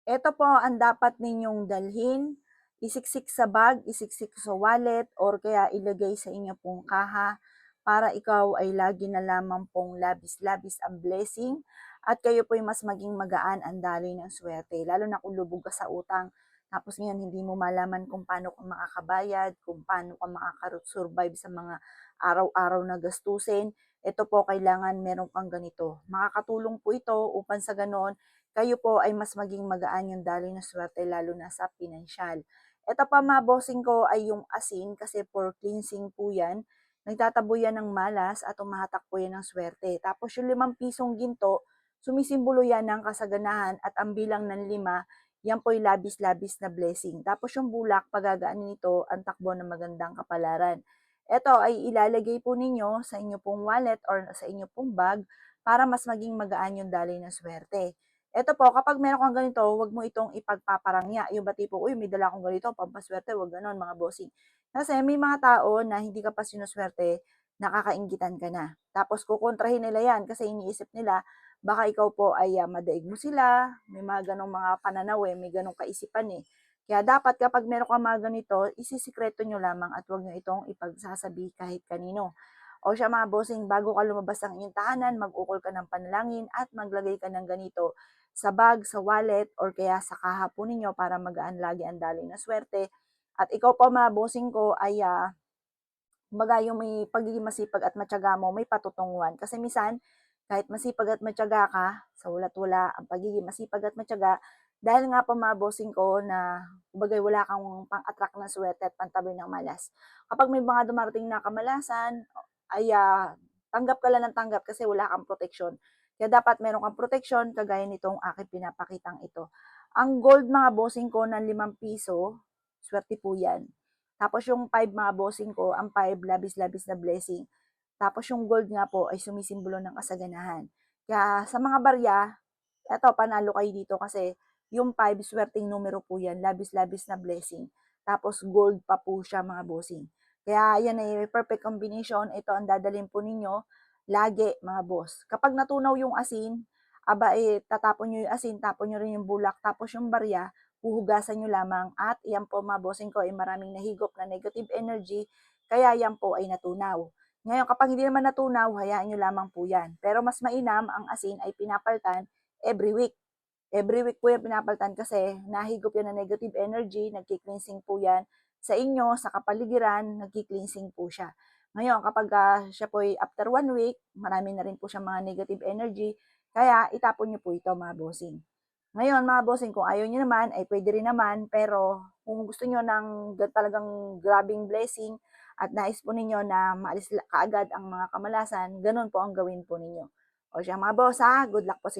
Ito po ang dapat ninyong dalhin, isiksik sa bag, isiksik sa wallet, or kaya ilagay sa inyo pong kaha para ikaw ay lagi na lamang pong labis-labis ang blessing at kayo po'y mas maging magaan ang daloy ng swerte. Lalo na kung lubog ka sa utang, tapos ngayon hindi mo malaman kung paano ka makakabayad, kung paano ka makaka-survive sa mga araw-araw na gastusin. Ito po kailangan meron kang ganito. Makakatulong po ito upang sa ganon kayo po ay mas maging magaan yung daloy ng swerte lalo na sa pinansyal. Ito pa mga bossing ko ay yung asin kasi for cleansing po yan. Nagtatabo yan ng malas at umahatak po yan ng swerte. Tapos yung 5 pisong ginto, sumisimbolo yan ng kasaganahan at ang bilang ng 5, yan po yung labis-labis na blessing. Tapos yung bulak, pagagaan nito ang takbo ng magandang kapalaran. Ito ay ilalagay po ninyo sa inyo pong wallet or sa inyo pong bag para mas maging magaan yung daloy ng swerte. Eto po, kapag meron kang ganito, wag mo itong ipagpaparangya. Yung ba tipo, uy, may dala akong ganito, pampaswerte, wag ganon, mga bossing. Kasi may mga tao na hindi ka pa sinuswerte, nakakainggitan ka na. Tapos kukontrahin nila yan kasi iniisip nila, baka ikaw po ay madaig mo sila, may mga ganong mga pananaw may ganong kaisipan Kaya dapat kapag meron kang mga ganito, isisikreto nyo lamang at wag nyo itong ipagsasabi kahit kanino. O siya mga bossing, bago ka lumabas ng inyong tahanan, mag-ukol ka ng panalangin at maglagay ka ng ganito sa bag, sa wallet, or kaya sa kaha po ninyo para magaan lagi ang daloy na swerte. At ikaw po mga bossing ko ay kumbaga yung may pagiging masipag at matyaga mo, may patutunguhan. Kasi minsan, kahit masipag at matyaga ka, sa wala ang pagiging masipag at matyaga, dahil nga po mga bossing ko na kumbaga wala kang pang-attract ng swerte at pantaboy ng malas. Kapag may mga dumarating na kamalasan, ay tanggap ka lang ng tanggap kasi wala kang proteksyon. Kaya dapat meron kang proteksyon kagaya nitong aking pinapakitang ito. Ang gold mga bossing ko ng 5 piso, swerte po yan. Tapos yung 5 mga bossing ko, ang 5 labis-labis na blessing. Tapos yung gold nga po ay sumisimbolo ng kasaganahan. Kaya sa mga barya, eto panalo kayo dito kasi yung 5 swerteng numero po yan, labis-labis na blessing. Tapos gold pa po siya mga bossing. Kaya yan ay perfect combination. Ito ang dadalhin po ninyo lagi mga boss. Kapag natunaw yung asin, aba tatapon nyo yung asin, tapon nyo rin yung bulak, tapos yung barya, huhugasan nyo lamang at yan po mga bossing ko ay maraming nahigop na negative energy, kaya yan po ay natunaw. Ngayon, kapag hindi naman natunaw, hayaan nyo lamang po yan. Pero mas mainam, ang asin ay pinapaltan every week. Every week po yan pinapaltan kasi nahigop yan ng negative energy, nagki-cleansing po yan sa inyo, sa kapaligiran, nagki-cleansing po siya. Ngayon, kapag siya po ay after 1 week, marami na rin po siya mga negative energy, kaya itapon nyo po ito mga bossing. Ngayon, mga bossing, kung ayaw nyo naman, ay pwede rin naman, pero kung gusto nyo ng talagang grabing blessing at nais po ninyo na maalis kaagad ang mga kamalasan, ganun po ang gawin po ninyo. O siya mga boss ha, good luck po sa